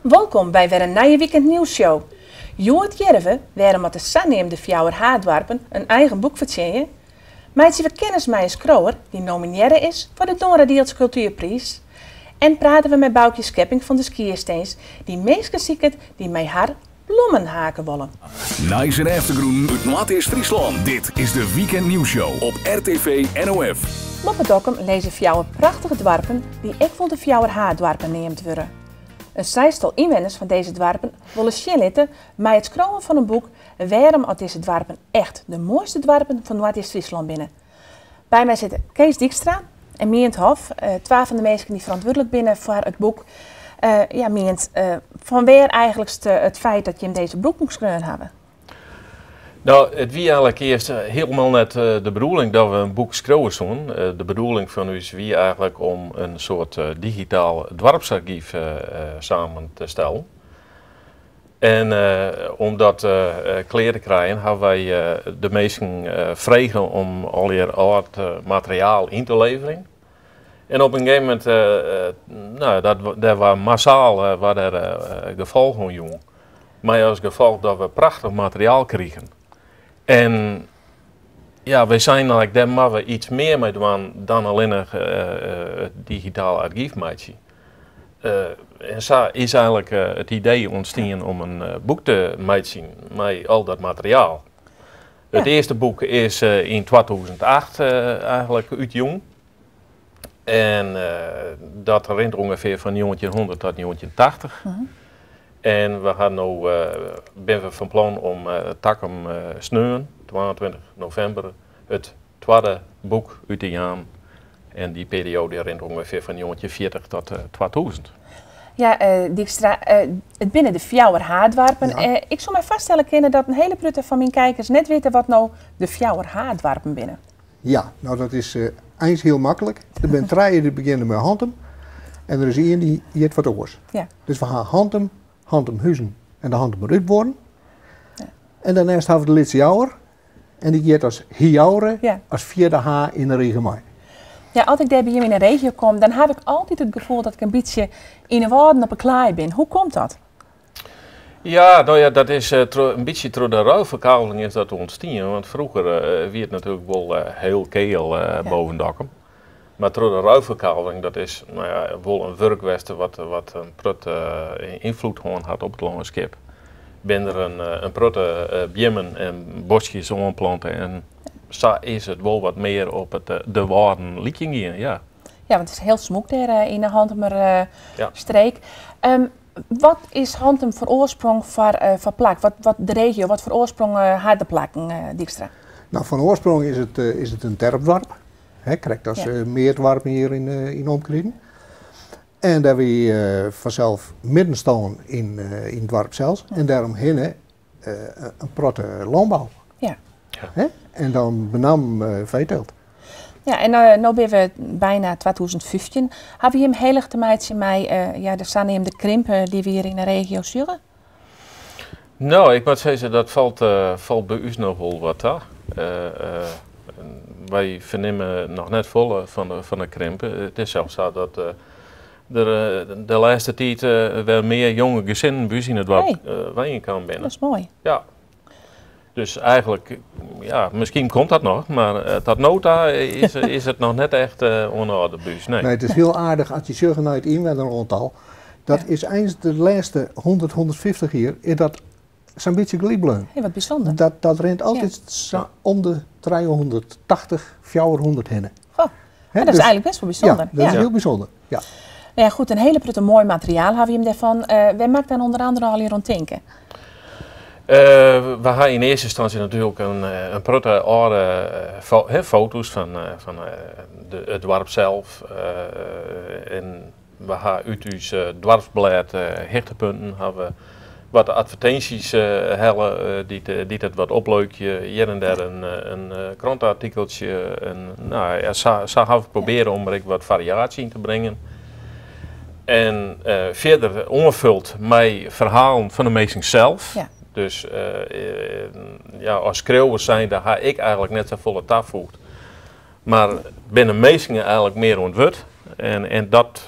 Welkom bij weer een nieuwe weekend nieuwsshow. Joert Jerve werden met de Sanneem de Fjouwer Haardwarpen een eigen boek verzinnen. Meidje we kennis met een skrouwer die nomineerde is voor de Donradiels Cultuurprijs. En praten we met Boukje Skepping van de Skiersteens, die meesten zieken die met haar bloemen haken willen. Nice en Eftergroen uit Noord-Friesland. Dit is de Weekend Nieuwsshow op RTV NOF. Moppedokkum lezen Fjouwer prachtige dwarpen die ik wil de Fjouwer Haardwarpen neemt worden. Een zestal inwoners van deze dwarpen willen shinlitten met het schrijven van een boek waarom uit deze dwarpen echt de mooiste dwarpen van Noord-Friesland binnen. Bij mij zitten Kees Dijkstra en Mient Hof, 12 van de mensen die verantwoordelijk binnen voor het boek. Mient, van waar eigenlijk het feit dat je hem deze boek moest kunnen hebben? Nou, het wie eigenlijk eerst helemaal net de bedoeling dat we een boek schrijven zouden. De bedoeling van ons wie eigenlijk om een soort digitaal dorpsarchief samen te stellen. En om dat klaar te krijgen, hebben wij de meesten vregen om al je oud materiaal in te leveren. En op een gegeven moment, dat was massaal gevolgen jong. Maar als gevolg dat we prachtig materiaal kregen. En ja, we zijn eigenlijk daar maar we iets meer mee doen dan alleen het digitaal archiefmaatje. En zo is eigenlijk het idee ontstaan om een boek te maken met al dat materiaal. Ja. Het eerste boek is in 2008 eigenlijk uit jong. En dat rent ongeveer van 1900 tot 1980. En we gaan nu, ben we van plan om Takkum sneuwen, 22 november, het tweede boek uit te gaan. En die periode rent ongeveer van 1940 tot 2000. Ja, Dijkstra, het binnen de Fjouwer Haardwarpen. Ja. Ik zou mij vaststellen kunnen dat een hele prutte van mijn kijkers net weten wat nou de Fjouwer Haardwarpen binnen. Ja, nou dat is eens heel makkelijk. Er zijn drie die beginnen met Hantem en er is één die het wat oors. Ja. Dus we gaan Hantem Huizen en de Hantem Rutborn. Ja. En daarnaast hebben we de Litse Jouwer en die gaat als Hiauwre als vierde H in de regio. Ja, als ik daar bij je in de regio kom, dan heb ik altijd het gevoel dat ik een beetje in de waarden op een klaai ben. Hoe komt dat? Ja, nou ja, dat is een beetje door de ruilverkaveling is dat ontstaan. Want vroeger werd het natuurlijk wel heel keel boven Dokkum. Maar door de ruilverkaveling, dat is wel een werkwesten wat een prut invloed had op het landschap. Ben er een prutte bjemmen en bosjes omplanten en zo is het wel wat meer op de waarden liking hier, ja. Ja, want het is heel smoek daar in de Hantemer streek. Wat is Hantem voor oorsprong voor plak? Wat de regio, wat voor oorsprong had de plakken, Dijkstra? Nou, van oorsprong is het een terpdorp. Krijgt als meerdwarpen hier in omkring. En daar we vanzelf midden staan in het dorp zelfs. En daaromheen een protte landbouw. Ja. En dan benam veeteelt. Ja, en nu ben we bijna 2015. Hebben we hem heel erg te maken met de Sanneem de krimpen die we hier in de regio zullen? Nou, ik moet zeggen, dat valt bij u nog wel wat aan. Wij vernemen nog net vol van de krimpen. Het is zelfs zo dat de laatste tijd wel meer jonge gezinnen bij in het dorp wijn kan binnen. Dat is mooi. Ja. Dus eigenlijk, ja, misschien komt dat nog, maar tot nota is het nog net echt onorde buis. Nee, het is heel aardig als je zegt naar het inwoneraantal. Dat is eens de laatste 150 jaar, is dat zo'n beetje geliebleun. Heel wat bijzonder. Dat rent altijd om de 380, 400 hennen. Oh, dat is eigenlijk best wel bijzonder. Ja, dat is heel bijzonder. Ja. Ja, goed, een hele prutte mooi materiaal hebben we hem daarvan. Wij maken dan onder andere al hier rond denken. We gaan in eerste instantie natuurlijk een prutte oude foto's van het dorp zelf. En we gaan uit ons dorpsblad hechtepunten hebben wat advertenties hellen die het wat opleukje. Hier en daar een krantartikeltje. Zo gaan we proberen om er wat variatie in te brengen. En verder ongevuld met verhalen van de meesten zelf. Ja. Dus als schreeuwers zijn, daar ga ik eigenlijk net zo volle taf voegt. Maar binnen meesten eigenlijk meer ontwut. En dat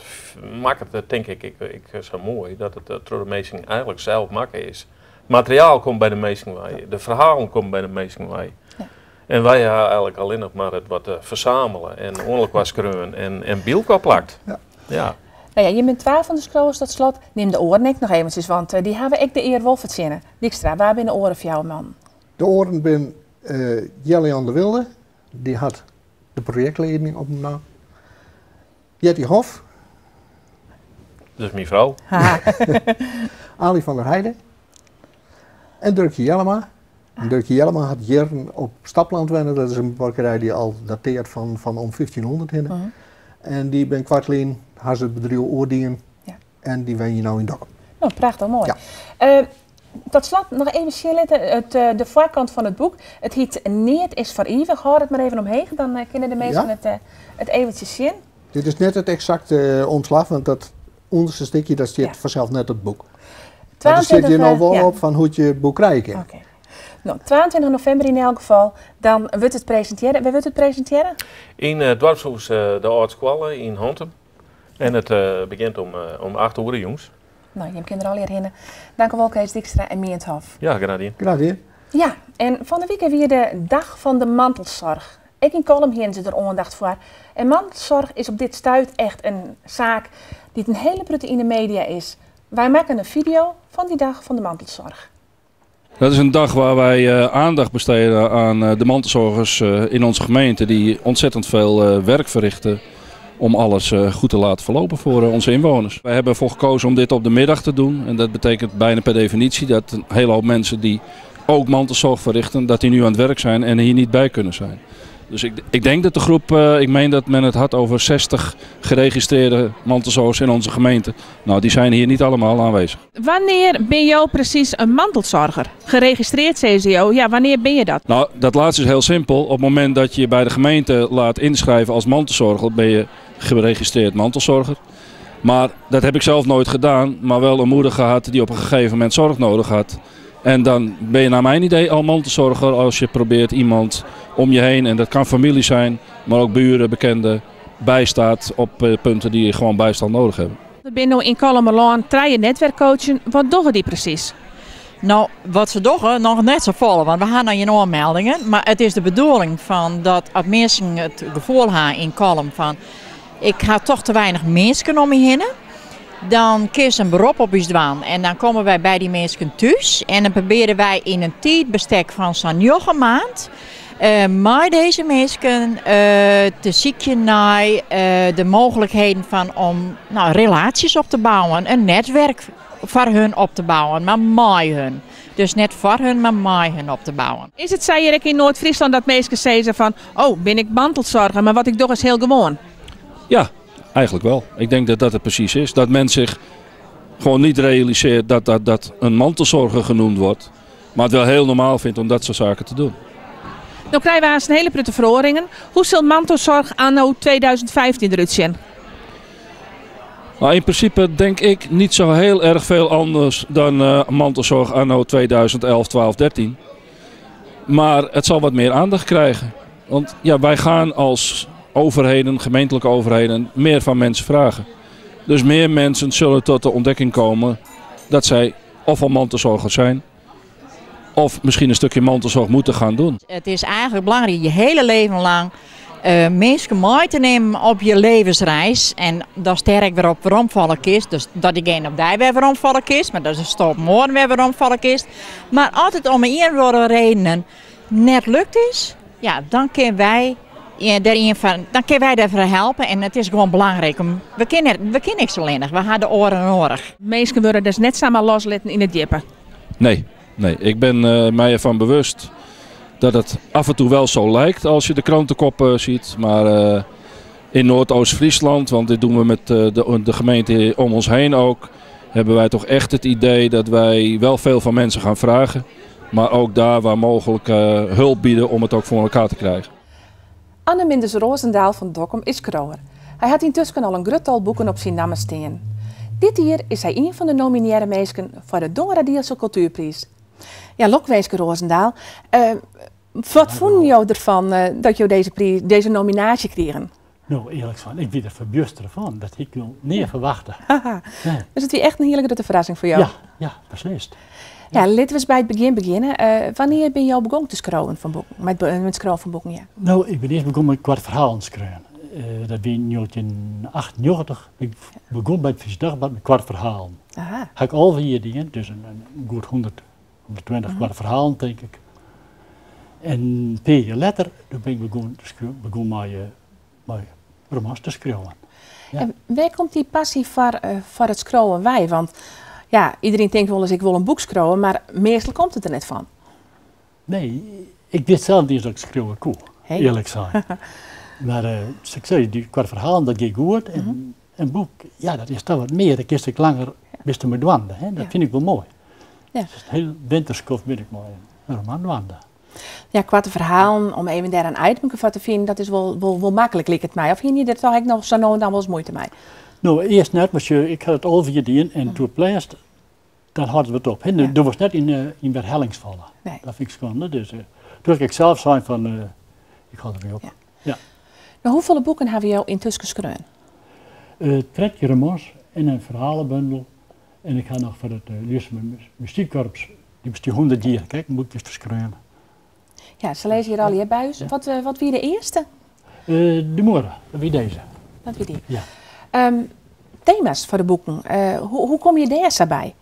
maakt het denk ik zo mooi dat het door de mensen eigenlijk zelf maken is. Het materiaal komt bij de mensen bij, de verhalen komen bij de mensen bij. Ja. En wij hebben eigenlijk alleen nog maar het wat verzamelen en onlijk was kreun en bielkop plakt. Ja. Ja. Nou ja, je bent 12 van de scrolls tot slot. Neem de oren ik nog eventjes, want die hebben ik de eer wel verzinnen. Dijkstra, waar zijn de oren voor jou, man? De oren ben Jellian de Wilde, die had de projectleiding op hem naam. Jetty Hof. Dat is mijn vrouw. Ali van der Heijden. En Dirkje Jellema. En Dirkje Jellema had jaren op Stapland wennen. Dat is een bakkerij die al dateert van om 1500 heen. En die ben kwartleen, had ze het bedrijf oordien. Ja. En die wen je nou in Dokkum. Nou, prachtig mooi. Ja. Tot slot nog even Charlotte, de voorkant van het boek. Het heet Neert is voor eeuwig. Houd het maar even omheen, dan kunnen de mensen het eventjes zien. Dit is net het exacte omslag, want dat onderste stukje dat zit vanzelf net op het boek. Daar zit je nou wel op van hoe je het boek krijgt. Okay. Nou, 22 november in elk geval, dan wordt het presenteren. Wie wordt het presenteren? In het dorpshuis de Oudskwalle in Hontem. En het begint om 8 uur, jongens. Nou, je kunt er al hierheen. Dank u wel, Kees Dijkstra en Mie het Hof. Ja, graag gedaan. Graag gedaan. Ja, en van de week weer de dag van de mantelzorg. Ik in Kolm hier ze er aandacht voor. En mantelzorg is op dit stuit echt een zaak die een hele brute in de media is. Wij maken een video van die dag van de mantelzorg. Dat is een dag waar wij aandacht besteden aan de mantelzorgers in onze gemeente die ontzettend veel werk verrichten om alles goed te laten verlopen voor onze inwoners. Wij hebben ervoor gekozen om dit op de middag te doen en dat betekent bijna per definitie dat een hele hoop mensen die ook mantelzorg verrichten, dat die nu aan het werk zijn en hier niet bij kunnen zijn. Dus ik denk dat de groep, ik meen dat men het had over 60 geregistreerde mantelzorgers in onze gemeente. Nou, die zijn hier niet allemaal aanwezig. Wanneer ben jij precies een mantelzorger? Geregistreerd CCO, ja, wanneer ben je dat? Nou, dat laatste is heel simpel. Op het moment dat je bij de gemeente laat inschrijven als mantelzorger, ben je geregistreerd mantelzorger. Maar dat heb ik zelf nooit gedaan, maar wel een moeder gehad die op een gegeven moment zorg nodig had. En dan ben je naar mijn idee al mantelzorger als je probeert iemand om je heen, en dat kan familie zijn, maar ook buren, bekenden, bijstaat op punten die je gewoon bijstand nodig hebben. We zijn nu in Kolmerlaan, je netwerkcoachen. Wat doen die precies? Nou, wat ze doen, nog net zo vol, want we gaan naar je aanmeldingen. Maar het is de bedoeling van dat als mensen het gevoel hebben in Kolm van ik ga toch te weinig mensen om me heen. Dan kies een beroep op ons doen en dan komen wij bij die mensen thuis. En dan proberen wij in een tijdbestek van zo'n 9 maand maar deze mensen te zoeken naar de mogelijkheden van om relaties op te bouwen. Een netwerk voor hun op te bouwen, maar met hun. Dus net voor hun, maar met hun op te bouwen. Is het zei je in Noord-Friesland dat mensen zeggen van, oh, ben ik mantelzorger, maar wat ik doe is heel gewoon? Ja. Eigenlijk wel. Ik denk dat dat het precies is. Dat men zich gewoon niet realiseert dat een mantelzorger genoemd wordt. Maar het wel heel normaal vindt om dat soort zaken te doen. Nou krijgen we een hele prutte verhoringen. Hoe zal mantelzorg anno 2015 eruit zien? Nou, in principe denk ik niet zo heel erg veel anders dan mantelzorg anno 2011, 12, 13. Maar het zal wat meer aandacht krijgen. Want ja, wij gaan als overheden, gemeentelijke overheden, meer van mensen vragen. Dus meer mensen zullen tot de ontdekking komen dat zij of al mantelzorgers zijn, of misschien een stukje mantelzorg moeten gaan doen. Het is eigenlijk belangrijk je hele leven lang mensen mee te nemen op je levensreis. En dat sterk weer op waarom kiest. Dus dat diegene op die weer waarom kiest, maar dat is een stop morgen weer waarom kiest. Maar altijd om een worden redenen net lukt is, ja, dan kunnen wij daarvoor helpen en het is gewoon belangrijk. We kennen niks alleen, we hebben de oren nodig. Mensen worden dus net samen loslaten in het jippen? Nee, ik ben mij ervan bewust dat het af en toe wel zo lijkt als je de krantenkoppen ziet. Maar in Noordoost-Friesland, want dit doen we met de gemeente om ons heen ook, hebben wij toch echt het idee dat wij wel veel van mensen gaan vragen. Maar ook daar waar mogelijk hulp bieden om het ook voor elkaar te krijgen. Anne Minders Roosendaal van Dokkum is krouwer. Hij had intussen al een gruttal boeken op zijn namen staan. Dit jaar is hij een van de nomineerde mensen voor de Dongeradielse Cultuurprijs. Ja, Lokweeske Roosendaal, wat vond jou ervan dat je deze nominatie kregen? Nou, eerlijk gezegd, ik ben er verbjuster van. Dat ik wil niet verwachten. Haha. Nee. Dus het was echt een hele grote verrassing voor jou. Ja, beslist. Ja, laten we eens bij het begin beginnen. Wanneer ben je al begonnen te schrijven van boeken? Met schrijven van boeken, ja. Nou, ik ben eerst begonnen met kwart verhaal te schrijven. Dat ben in 1998. Ik begon bij het Visdagblad met kwart verhaal. Aha. Heb ik al 4 dingen, dus een goed 120 kwart verhaal, denk ik. En 2 jaar later toen ben ik begon mijn romans te schrijven. Ja. En waar komt die passie voor het schrijven bij? Want ja, iedereen denkt wel eens ik wil een boek schrijven, maar meestal komt het er net van. Nee, ik wist zelf niet dat ik schrijven kon, Hey. eerlijk zijn. Maar zoals ik zei, die kwart verhaal, dat ging goed. En een boek, ja, dat is toch wat meer. Dat is ik langer best me dwanden. Dat vind ik wel mooi. Ja. Dus heel winterskof ben ik mooi een roman dwanden. Ja, qua de verhalen, om even daar een item van te vinden, dat is wel makkelijk, lijkt het mij. Of hier niet, dat had ik nog zo nou en dan wel eens moeite mee. Nou, eerst net, maar ik had het al 4 dingen en toen het plaatst, dan hadden we het op. En dat was net in herhellingsvallen. Nee. Dat vind ik schande. Dus toen ik zelf zei van, ik ga er mee op. Ja. Ja. Nou, hoeveel boeken hebben jou intussen geschreven? 3 romans en een verhalenbundel. En ik ga nog voor het muziekkorps, die bestaat 100 jaar, kijk, moet ik eens verschrijven. Ja, ze lezen hier al hier bij ons. Wat wie de eerste? De Moeren, wie deze. Wat wie die? Ja. Thema's voor de boeken. Hoe kom je daar zo bij?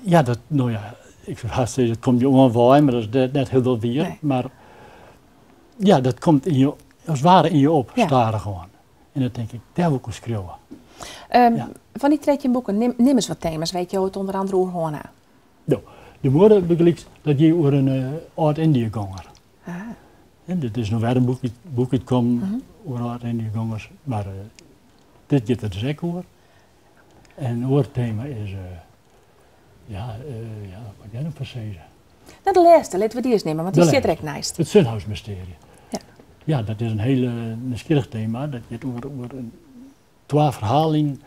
Ja, nou ja, ik zou haast zeggen, dat komt je onwaar, maar dat is net heel veel weer. Nee. Maar ja, dat komt in je, als het ware in je op, Ja. staren gewoon. En dan denk ik, daar wil ik eens schreeuwen. Ja. Van die 3 boeken, neem eens wat thema's. Weet je het onder andere hoe na? Nou, de Moeren begrijpt dat je over een oud-Indië-ganger. Ah. En dit is nog weer een boek het komt over oud-Indië-gangers, maar dit gaat er dus ook over. En het hoofdthema is, wat jij nog zeggen? Nou, de laatste, laten we die eens nemen, want die De zit er laatste. echt naast. Het Sunhouse-mysterie. Ja. Ja, dat is een heel nieuwsgierig thema. Dat gaat over 2 verhalen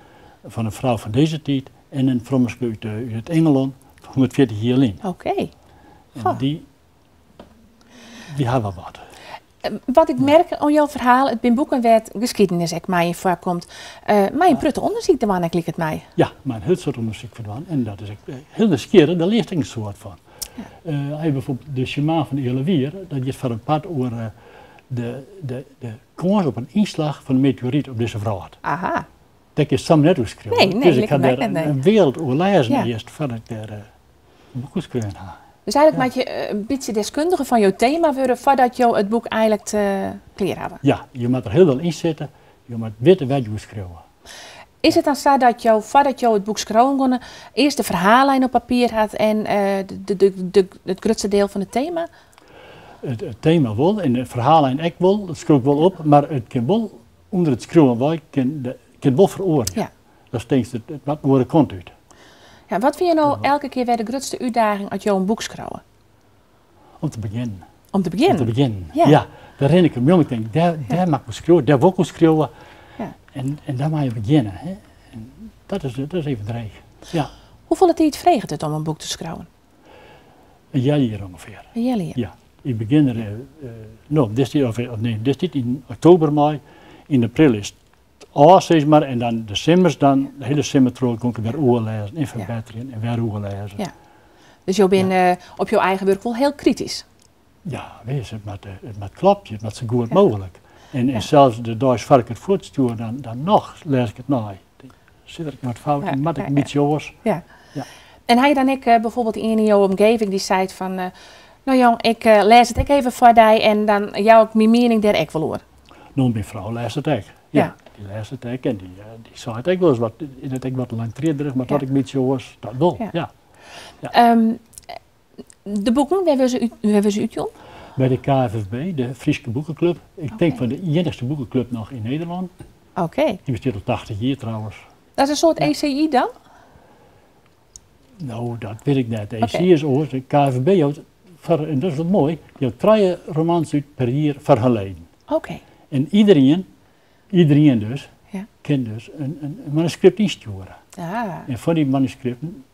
van een vrouw van deze tijd en een vrouwtje uit Engeland, 140 jaar lang. Oké. En Goh. die hebben wat. Wat ik merk aan jouw verhaal, het ben boeken waar geschiedenis ik mij in voorkomt. Maar een prutte onderzoek, daar ik het mij. Ja, maar een heel soort onderzoek gedaan en dat is heel nieuwsgierig, daar leert ik een soort van. Hij bijvoorbeeld de Shaman van de Eelewier, dat is voor een pad over de kans op een inslag van een meteoriet op deze vrouw. Aha. Dat is Sam net geschreven. Nee, dus ik lijkt had mij daar net, een wereld over lezen Ja. eerst voordat ik daar een boek geschreven had. Dus eigenlijk maak je een beetje deskundige van jouw thema worden voordat je het boek eigenlijk te klaar hebben. Ja, je moet er heel veel in zitten, je moet weten wat je moet schrijven. Is het dan zo dat je, voordat je het boek schrijven kon, eerst de verhaallijn op papier had en het grootste deel van het thema? Het thema wel en het verhaal ook wel, dat schrijf ik wel op, maar het kan wel onder het schrijven wel, kan wel veroordelen. Ja. Dat is denk ik het wat woorden komt uit. Ja, wat vind je nou elke keer weer de grootste uitdaging uit jouw boek schrijven? Om te beginnen. Om te beginnen? Om te beginnen. Ja. Ja, daar ren ik hem om. Ik denk, daar mag ik schrijven, daar wil ik schrijven. Ja. En daar mag je beginnen. Hè. En dat is even dreig. Ja, Hoeveel tijd vreegt het om een boek te schrijven? een jaar hier ongeveer. Een jaar hier. Ja, ik begin er, dit in oktober, mei. In april is het zeg maar, en dan december, dan de hele semester kon ik weer oorlezen en verbeteren en weer oorlezen. Ja. Dus je bent op jouw eigen werk wel heel kritisch. Ja, wees, het moet kloppen, het moet zo goed mogelijk. En zelfs de dag voor ik het voortstuur, dan nog lees ik het na. Zit ik met fouten, Ja, moet ik iets jongens. Ja. Ja. En hij dan ik bijvoorbeeld in jouw omgeving die zei van, nou jong, ik lees het ook even voor jou en dan jou ook mijn mening daar ook wel hoor. Nou, mijn vrouw leest het ook. Ja. Ja, die leest het ook en die zei het ook wel eens wat, in het ook wat lang trederig, maar dat ik iets jongens, dat wel, Ja. ja. De boeken, waar hebben ze uit, Jon? Bij de KFFB, de Friese Boekenclub. Ik denk van de enigste boekenclub nog in Nederland. Oké. Die bestaat al 80 jaar trouwens. Dat is een soort ECI dan? Nou, dat weet ik net. De Oké. ECI is oors, de KFB houdt, en dat is wel mooi, die houdt 3 romans uit per jaar vergeleden. Oké. En iedereen dus, Ja. kan dus een manuscript insturen. Ah. En van die manuscripten,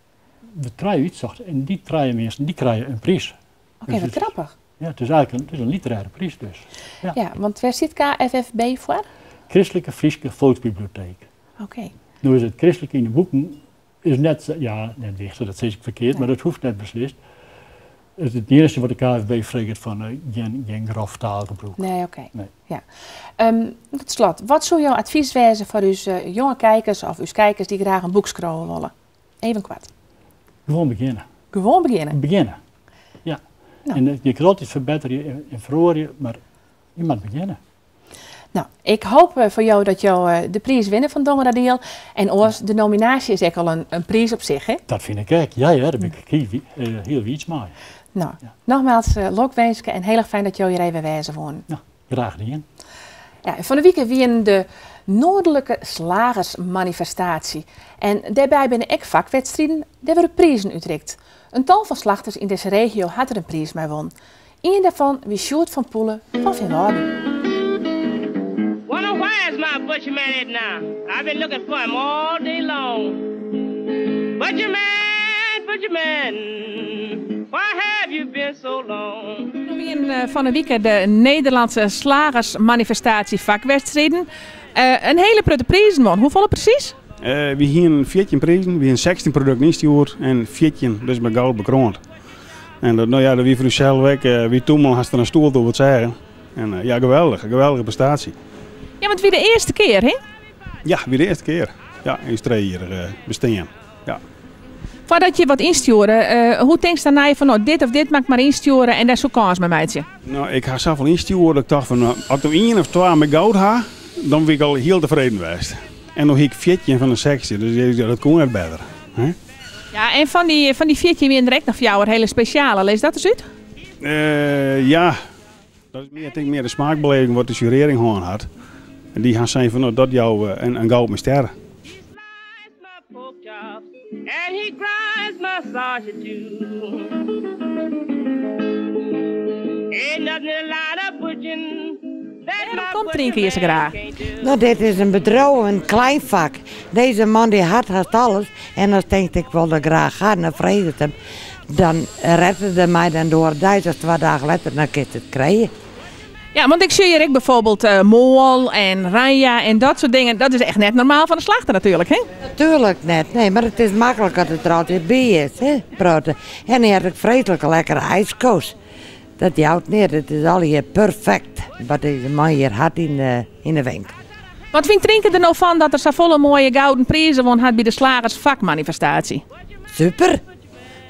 we 3 uitzochten en die 3 mensen, die krijgen een prijs. Oké, Dus wat het- grappig. Ja, het is eigenlijk een literaire prijs dus. Ja. Ja, want waar zit KFFB voor? Christelijke Friese Volksbibliotheek. Oké. Nu is het christelijk in de boeken, is net, net dichter, dat zeg ik verkeerd, maar dat hoeft net beslist. Het eerste wat de KFB vreegt van geen grof taalgebruik. Nee, oké. Nee. Ja. Tot slot, wat zou jouw advies wezen voor uw jonge kijkers of uw kijkers die graag een boek scrollen willen? Even kwart. Gewoon beginnen. Gewoon beginnen? Beginnen, ja. Nou. En je kunt altijd verbeteren en verhoren, maar je moet beginnen. Nou, ik hoop voor jou dat jou de prijs winnen van Dongeradiel. En oors, de nominatie is echt al een prijs op zich, hè? Dat vind ik ook. Ja, daar ben ik heel iets mee. Nou, Ja. nogmaals, lokwenske en heel erg fijn dat jou hier even wijzen wonen. Nou, graag gedaan. Ja, van de week weer de Noordelijke Slagersmanifestatie. En daarbij binnen ik vakwedstrijden, daar worden prijzen uitreikt. Een tal van slachters in deze regio had er een prijs mee won. Eén daarvan wie Sjoerd van Poelen van Veenwouden. Wonder why is my butcher man at now? I've been looking for him all day long. Butcher man, why have you been so long? Weer van de week de Nederlandse Slagersmanifestatie vakwedstrijden. Een hele prutte prijzen won. Hoeveel precies? We hebben 14 prijzen, we hebben 16 producten ingestuurd en 14 dus met goud bekroond. En dat, nou ja, dat wie voor uzelf weg, wie toen al had er een stoel door wat zeggen. En ja, geweldige prestatie. Ja, want weer de eerste keer, hè? Ja, weer de eerste keer. Ja, in hier bestaan. Ja. Voordat je wat insturen, hoe denk je daarna van nou, dit of dit maak maar insturen en daar zo'n kans met mij? Nou, ik ga zelf al insturen dat ik dacht van, nou, als ik er 1 of 2 met goud ha, dan ben ik al heel tevreden geweest. En nog heb ik 14 van de sectie, dus dat kon net beter. Hè? Ja, en van die 14 weer direct nog voor jou een hele speciale. Lees dat eens uit? Ja, dat is meer, ik denk meer de smaakbeleving wat de jurering gewoon had. En die gaan zeggen van nou, dat jou een goud met sterren. And he grinds my sausage too. Ain't nothing in the line of butching. Kom drinken je ze graag. Nou, dit is een bedrijf, een klein vak. Deze man die had alles. En als denkt ik wilde graag gaan, dan vrees het hem. Dan redde hij mij dan door 1000 of 2 dagen later, dan kun je het krijgen. Ja, want ik zie hier bijvoorbeeld mol en ranja en dat soort dingen. Dat is echt net normaal van de slachter natuurlijk, hè? Natuurlijk net, nee, maar het is makkelijk dat het er altijd bij is, hè, brood. En dan heb ik vreselijk lekkere ijskoos. Dat houdt neer, het is al hier perfect. Wat deze man hier had in de winkel. Wat vindt drinken er nou van dat er zo volle mooie gouden prijzen won had bij de slagersvakmanifestatie? Super,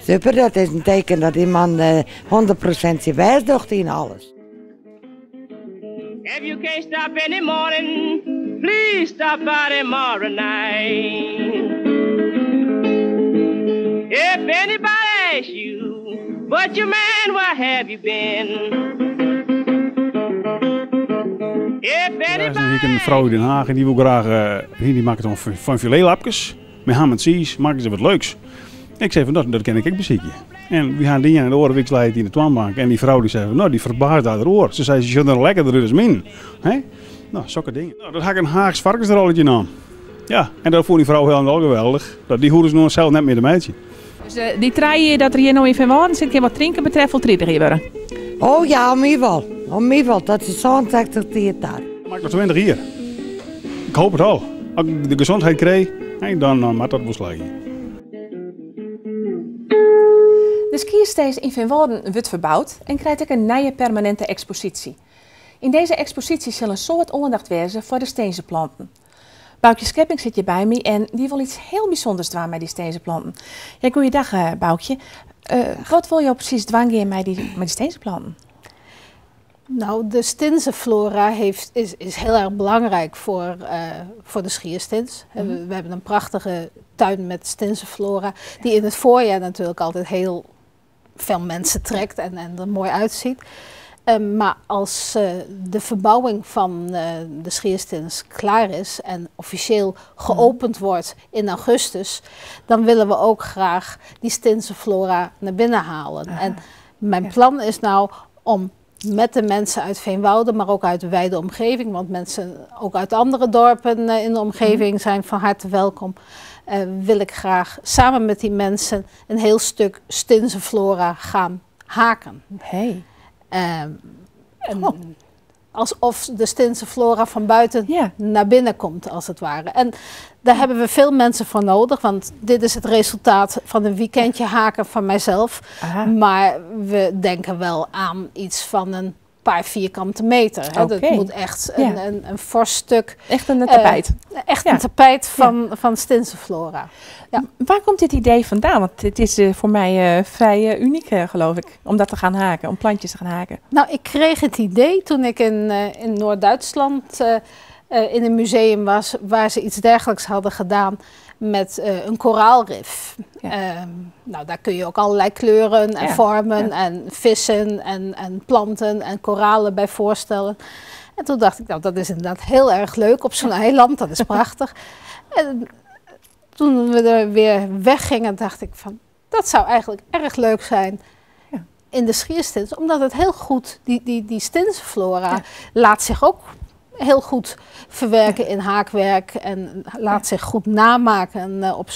super, dat is een teken dat die man 100% zijn wijs doet in alles. If you can't stop in the morning, please stop by tomorrow night. If anybody asks you, but your man, where have you been? Ik heb een vrouw in Den Haag en die wil graag, die maakt dan van filetlapjes. Met ham en cheese maken ze wat leuks. Ik zei van dat ken ik ook bezieken. En we gaan die in de orenwiksleid in de toonbank. En die vrouw die zei van nou die verbaasde haar oor. Ze zei ze zullen er lekkerder dus min. Nou, zulke dingen. Nou, dat had ik een Haags varkensrolletje aan. Ja, en dat vond die vrouw helemaal geweldig. Die hoorden ze nog zelf net meer de meidje. Dus die trein dat er hier nou in Veenwouden zit, wat drinken betreft, vol 30 hier. Oh ja, om mij wel. Om mij wel. Dat is zo'n 60 die het daar. Ik maak nog 20 hier. Ik hoop het al. Als ik de gezondheid krijg, dan moet dat wel slagen. De skierstees in Veenwouden wordt verbouwd en krijgt ook een nieuwe permanente expositie. In deze expositie zal een soort aandacht wezen voor de steense planten. Boukje Schepping zit je bij me en die wil iets heel bijzonders doen met die steense planten. Ja, goeiedag Boukje. Wat wil je precies doen met die steense planten? Nou, de Stinsenflora is heel erg belangrijk voor de schierstins. We hebben een prachtige tuin met Stinsenflora die in het voorjaar natuurlijk altijd heel veel mensen trekt en er mooi uitziet. Maar als de verbouwing van de schierstins klaar is en officieel geopend wordt in augustus, dan willen we ook graag die Stinsenflora naar binnen halen. En mijn plan is nou om met de mensen uit Veenwouden, maar ook uit de wijde omgeving, want mensen ook uit andere dorpen in de omgeving zijn van harte welkom, wil ik graag samen met die mensen een heel stuk Stinsenflora gaan haken. Hey. En alsof de Stinse flora van buiten naar binnen komt, als het ware. En daar hebben we veel mensen voor nodig, want dit is het resultaat van een weekendje haken van mijzelf. Aha. Maar we denken wel aan iets van een paar vierkante meter. Hè. Dat moet echt een fors stuk. Echt een tapijt. Echt een tapijt van Stinse flora. Ja. Waar komt dit idee vandaan? Want het is voor mij vrij uniek, geloof ik, om dat te gaan haken, om plantjes te gaan haken. Nou, ik kreeg het idee toen ik in Noord-Duitsland in een museum was waar ze iets dergelijks hadden gedaan met een koraalrif. Ja. Nou, daar kun je ook allerlei kleuren en vormen en vissen en planten en koralen bij voorstellen. En toen dacht ik, nou, dat is inderdaad heel erg leuk op zo'n eiland, dat is prachtig. En toen we er weer weggingen, dacht ik van, dat zou eigenlijk erg leuk zijn in de Schierstins, omdat het heel goed, die Stinse flora laat zich ook heel goed verwerken in haakwerk en laat zich goed namaken op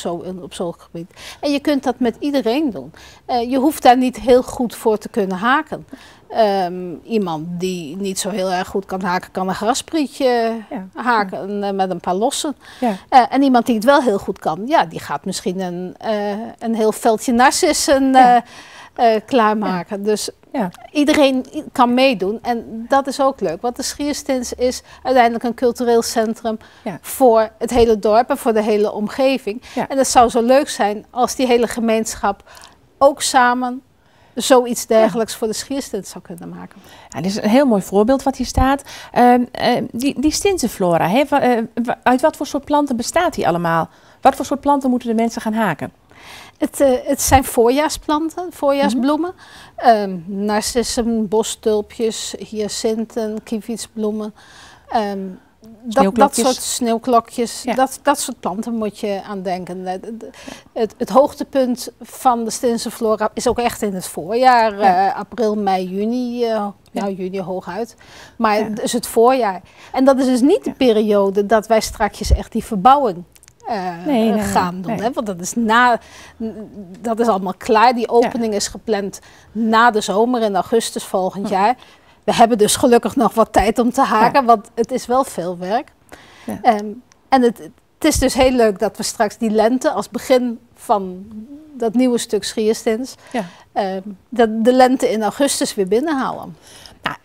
zo'n gebied. En je kunt dat met iedereen doen. Je hoeft daar niet heel goed voor te kunnen haken. Iemand die niet zo heel erg goed kan haken, kan een grasprietje haken met een paar lossen. Ja. En iemand die het wel heel goed kan, die gaat misschien een heel veldje narcissen klaarmaken. Dus iedereen kan meedoen en dat is ook leuk. Want de Schierstins is uiteindelijk een cultureel centrum voor het hele dorp en voor de hele omgeving. Ja. En het zou zo leuk zijn als die hele gemeenschap ook samen zoiets dergelijks voor de Schierstins zou kunnen maken. Ja, dit is een heel mooi voorbeeld wat hier staat. Die Stinse flora, uit wat voor soort planten bestaat die allemaal? Wat voor soort planten moeten de mensen gaan haken? Het zijn voorjaarsplanten, voorjaarsbloemen. Narcissen, bostulpjes, hyacinten, kievietsbloemen. Dat soort sneeuwklokjes, dat soort planten moet je aan denken. Het hoogtepunt van de Stinse flora is ook echt in het voorjaar. April, mei, juni. Juni hooguit. Maar dus het voorjaar. En dat is dus niet de periode dat wij straks echt die verbouwing gaan doen. Hè? Want dat is allemaal klaar. Die opening is gepland na de zomer in augustus volgend jaar. We hebben dus gelukkig nog wat tijd om te haken, want het is wel veel werk. Ja. En het is dus heel leuk dat we straks die lente als begin van dat nieuwe stuk Schierstins, de lente in augustus weer binnenhalen. Nou,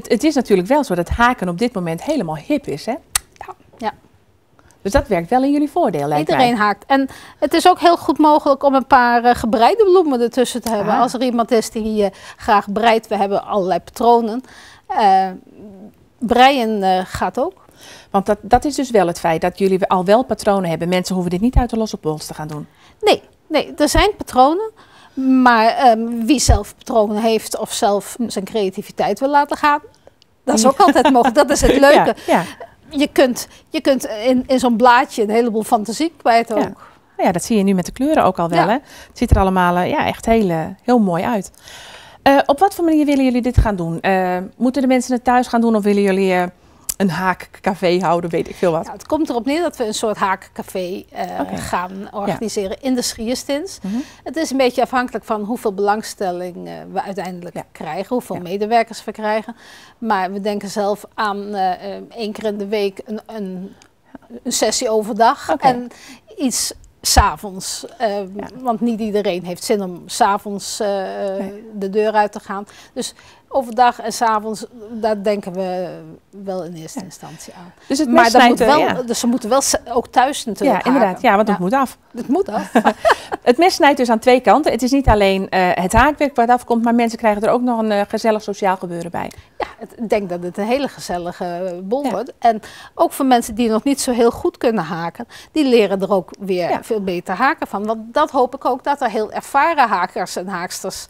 het is natuurlijk wel zo dat haken op dit moment helemaal hip is, hè? Ja. Dus dat werkt wel in jullie voordeel, lijkt mij. Iedereen haakt. En het is ook heel goed mogelijk om een paar gebreide bloemen ertussen te hebben. Als er iemand is die graag breidt, we hebben allerlei patronen. Breien gaat ook. Want dat is dus wel het feit dat jullie al wel patronen hebben. Mensen hoeven dit niet uit de losse pols te gaan doen. Nee, er zijn patronen. Maar wie zelf patronen heeft of zelf zijn creativiteit wil laten gaan, dat is ook altijd mogelijk. Dat is het leuke. Ja. Je kunt in zo'n blaadje een heleboel fantasie kwijt ook. Ja, dat zie je nu met de kleuren ook al wel. Hè? Het ziet er allemaal echt heel mooi uit. Op wat voor manier willen jullie dit gaan doen? Moeten de mensen het thuis gaan doen of willen jullie een haakcafé houden, weet ik veel wat? Ja, het komt erop neer dat we een soort haakcafé gaan organiseren in de Schierstins. Het is een beetje afhankelijk van hoeveel belangstelling we uiteindelijk krijgen, hoeveel medewerkers we krijgen. Maar we denken zelf aan 1 keer in de week een sessie overdag en iets 's avonds. Want niet iedereen heeft zin om 's avonds de deur uit te gaan. Dus overdag en 's avonds, daar denken we wel in eerste instantie aan. Dus het maar dus ze moeten wel ook thuis natuurlijk inderdaad. haken. Ja, want het moet af. Het moet af. Het mes snijdt dus aan 2 kanten. Het is niet alleen het haakwerk waar het afkomt, maar mensen krijgen er ook nog een gezellig sociaal gebeuren bij. Ja, ik denk dat het een hele gezellige bol wordt. En ook voor mensen die nog niet zo heel goed kunnen haken, die leren er ook weer veel beter haken van. Want dat hoop ik ook, dat er heel ervaren hakers en haaksters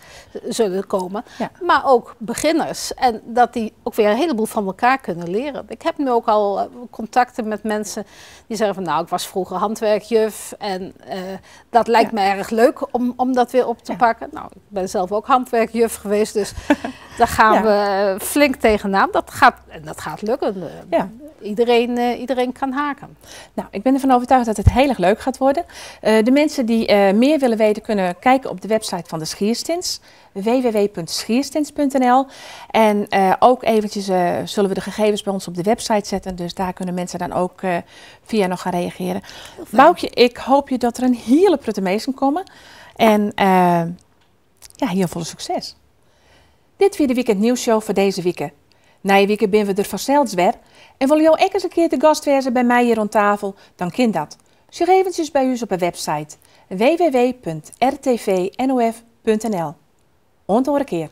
zullen komen. Ja. Maar ook beginners. En dat die ook weer een heleboel van elkaar kunnen leren. Ik heb nu ook al contacten met mensen die zeggen van nou, ik was vroeger handwerkjuf en dat lijkt me erg leuk om dat weer op te pakken. Nou, ik ben zelf ook handwerkjuf geweest, dus Daar gaan we flink tegenaan. Dat gaat lukken. Iedereen kan haken. Nou, ik ben ervan overtuigd dat het heel erg leuk gaat worden. De mensen die meer willen weten kunnen kijken op de website van de Schierstins. www.schierstins.nl. En ook eventjes zullen we de gegevens bij ons op de website zetten. Dus daar kunnen mensen dan ook via nog gaan reageren. Boukje, ik hoop je dat er een hele prutte meesten komen. En heel veel succes. Dit was de Weekend Nieuwsshow voor deze week. Na je week ben we er vanzelfs weer. En wil je ook eens een keer de gast wezen bij mij hier rond tafel, dan kan dat. Zeg eventjes bij ons op de website www.rtvnof.nl. Onthoor een keer.